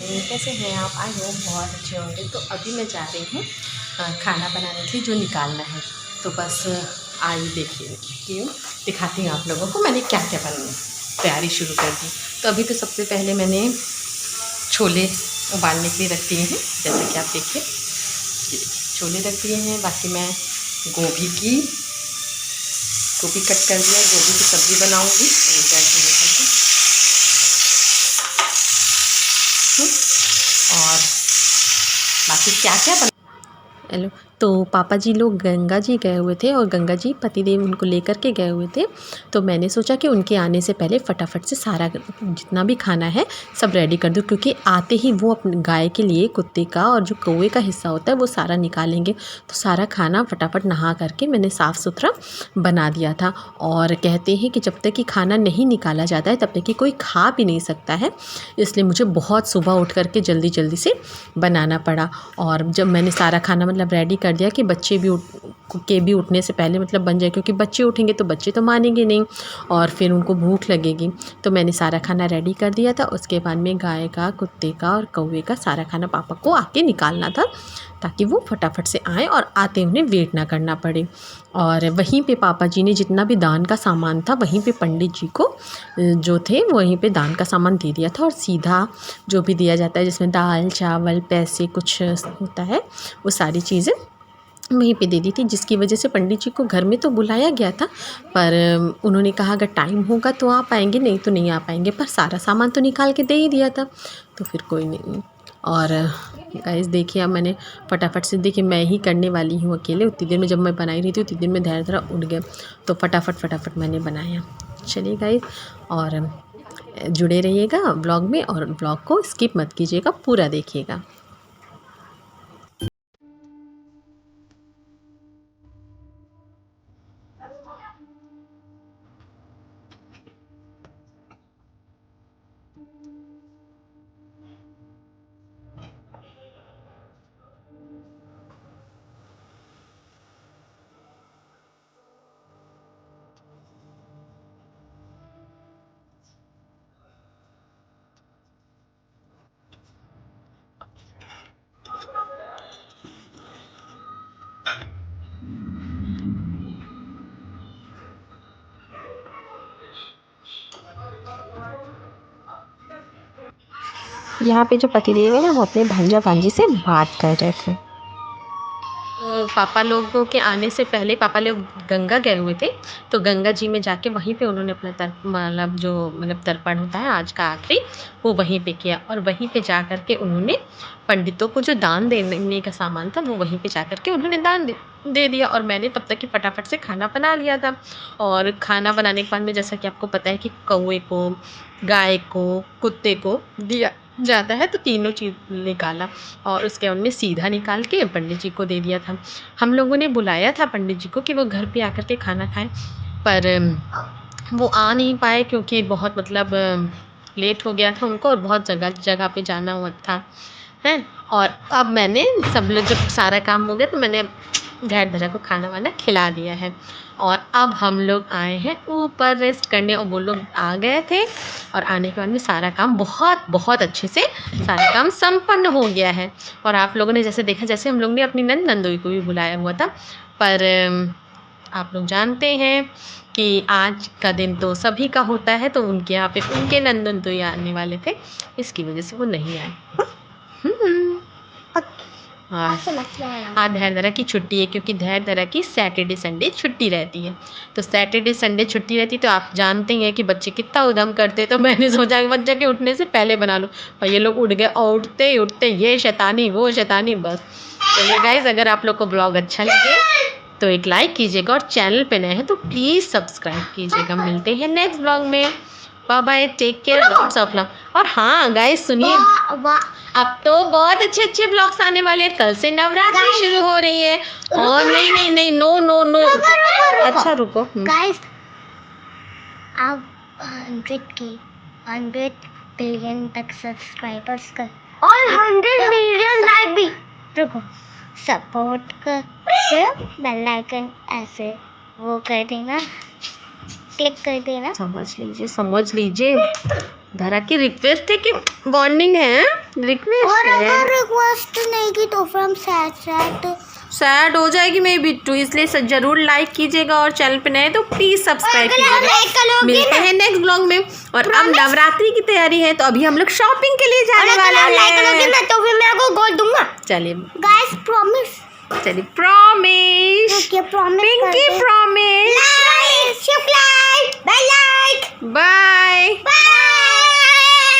Morning, कैसे हैं आप? आई होप बहुत अच्छे होंगे। तो अभी मैं जा रही हूँ खाना बनाने के लिए जो निकालना है। तो बस आइए देखिए क्यों दिखाती हूँ आप लोगों को मैंने क्या क्या बनाया, तैयारी शुरू कर दी। तो अभी तो सबसे पहले मैंने छोले उबालने के लिए रख दिए हैं, जैसे कि आप देखिए छोले रख दिए हैं। बाकी मैं गोभी कट कर दिया, गोभी की सब्ज़ी बनाऊँगी और बाकी क्या क्या हेलो। तो पापा जी लोग गंगा जी गए हुए थे और गंगा जी पतिदेव उनको लेकर के गए हुए थे। तो मैंने सोचा कि उनके आने से पहले फटाफट से सारा जितना भी खाना है सब रेडी कर दूँ, क्योंकि आते ही वो अपने गाय के लिए कुत्ते का और जो कौवे का हिस्सा होता है वो सारा निकालेंगे। तो सारा खाना फटाफट नहा करके मैंने साफ़ सुथरा बना दिया था। और कहते हैं कि जब तक कि खाना नहीं निकाला जाता है तब तक कि कोई खा भी नहीं सकता है, इसलिए मुझे बहुत सुबह उठ करके जल्दी जल्दी से बनाना पड़ा। और जब मैंने सारा खाना मतलब रेडी कर दिया कि बच्चे भी उठने से पहले मतलब बन जाए, क्योंकि बच्चे उठेंगे तो बच्चे तो मानेंगे नहीं और फिर उनको भूख लगेगी। तो मैंने सारा खाना रेडी कर दिया था। उसके बाद में गाय का, कुत्ते का और कौवे का सारा खाना पापा को आके निकालना था, ताकि वो फटाफट से आएँ और आते उन्हें वेट ना करना पड़े। और वहीं पे पापा जी ने जितना भी दान का सामान था वहीं पे पंडित जी को जो थे वहीं पे दान का सामान दे दिया था। और सीधा जो भी दिया जाता है जिसमें दाल चावल पैसे कुछ होता है वो सारी चीज़ें वहीं पे दे दी थी, जिसकी वजह से पंडित जी को घर में तो बुलाया गया था, पर उन्होंने कहा अगर टाइम होगा तो आ पाएंगे, नहीं तो नहीं आ पाएंगे। पर सारा सामान तो निकाल के दे ही दिया था, तो फिर कोई नहीं। और गाइस देखिए अब मैंने फटाफट से, देखिए मैं ही करने वाली हूँ अकेले। उतनी देर में जब मैं बनाई रही थी उतनी देर में धैर्य उठ गया, तो फटाफट मैंने बनाया। चलिए गाइस, और जुड़े रहिएगा ब्लॉग में और ब्लॉग को स्किप मत कीजिएगा, पूरा देखिएगा। यहाँ पे जो पतिदेव है ना वो अपने भांजा भांजी से बात कर रहे थे। तो पापा लोगों के आने से पहले पापा लोग गंगा गए हुए थे, तो गंगा जी में जाके वहीं पे उन्होंने अपना मतलब तर्पण होता है आज का आखिरी, वो वहीं पे किया। और वहीं पे जा कर के उन्होंने पंडितों को जो दान देने का सामान था वो वहीं पे जा कर के उन्होंने दान दे दिया। और मैंने तब तक कि फटाफट से खाना बना लिया था। और खाना बनाने के बाद में जैसा कि आपको पता है कि कौवे को, गाय को, कुत्ते को दिया जाता है, तो तीनों चीज़ निकाला और उसके बाद में सीधा निकाल के पंडित जी को दे दिया था। हम लोगों ने बुलाया था पंडित जी को कि वो घर पे आकर के खाना खाएं, पर वो आ नहीं पाए क्योंकि बहुत मतलब लेट हो गया था उनको और बहुत जगह जगह पे जाना हुआ था है। और अब मैंने सब लोग जब सारा काम हो गया तो मैंने धैर्य को खाना वाना खिला दिया है। और अब हम लोग आए हैं ऊपर रेस्ट करने, और वो लोग आ गए थे और आने के बाद में सारा काम बहुत अच्छे से सारा काम संपन्न हो गया है। और आप लोगों ने जैसे देखा, जैसे हम लोग ने अपनी नंदोई को भी बुलाया हुआ था, पर आप लोग जानते हैं कि आज का दिन तो सभी का होता है, तो उनके यहाँ पे उनके नंदन तो आने वाले थे, इसकी वजह से वो नहीं आए। हाँ, धैर्य की छुट्टी है क्योंकि धैर्य की सैटरडे संडे छुट्टी रहती है। तो सैटरडे संडे छुट्टी रहती तो आप जानते हैं कि बच्चे कितना उधम करते, तो मैंने सोचा कि बच्चे के उठने से पहले बना लूँ, और ये लोग उठ गए और उठते ही उठते ये शैतानी वो शैतानी बस। तो ये गाइस, अगर आप लोग को ब्लॉग अच्छा लगे तो एक लाइक कीजिएगा और चैनल पे नए हैं तो प्लीज़ सब्सक्राइब कीजिएगा। मिलते हैं नेक्स्ट ब्लॉग में। Bye bye, take care, lots of love. और हाँ गाइस सुनिए, अब तो बहुत अच्छे अच्छे ब्लॉग्स आने वाले हैं। कल से नवरात्रि शुरू हो रही है। और नहीं, नो नो नो, अच्छा रुको गाइस, अब 100 बिलियन तक सब्सक्राइबर्स कर और 100 मिलियन लाइक भी, रुको, सपोर्ट कर बेल आइकन ऐसे वो कर देना, क्लिक कर देना। समझ लीजिए धरा की रिक्वेस्ट है कि वार्निंग है। रिक्वेस्ट है। अगर रिक्वेस्ट नहीं की तो फिर हम सैड हो जाएगी मेरी बिट्टू, इसलिए जरूर लाइक कीजिएगा और चैनल पे नए तो प्लीज सब्सक्राइब कीजिएगा। मिलते हैं नेक्स्ट ब्लॉग में। और अब नवरात्रि की तैयारी है तो अभी हम लोग शॉपिंग के लिए जाने वाले हैं। तो फिर मैं आपको गोल्ड दूंगा। चलिए गाइस प्रॉमिस। चलिए promise, pinky promise. Like, subscribe, bell like, bye.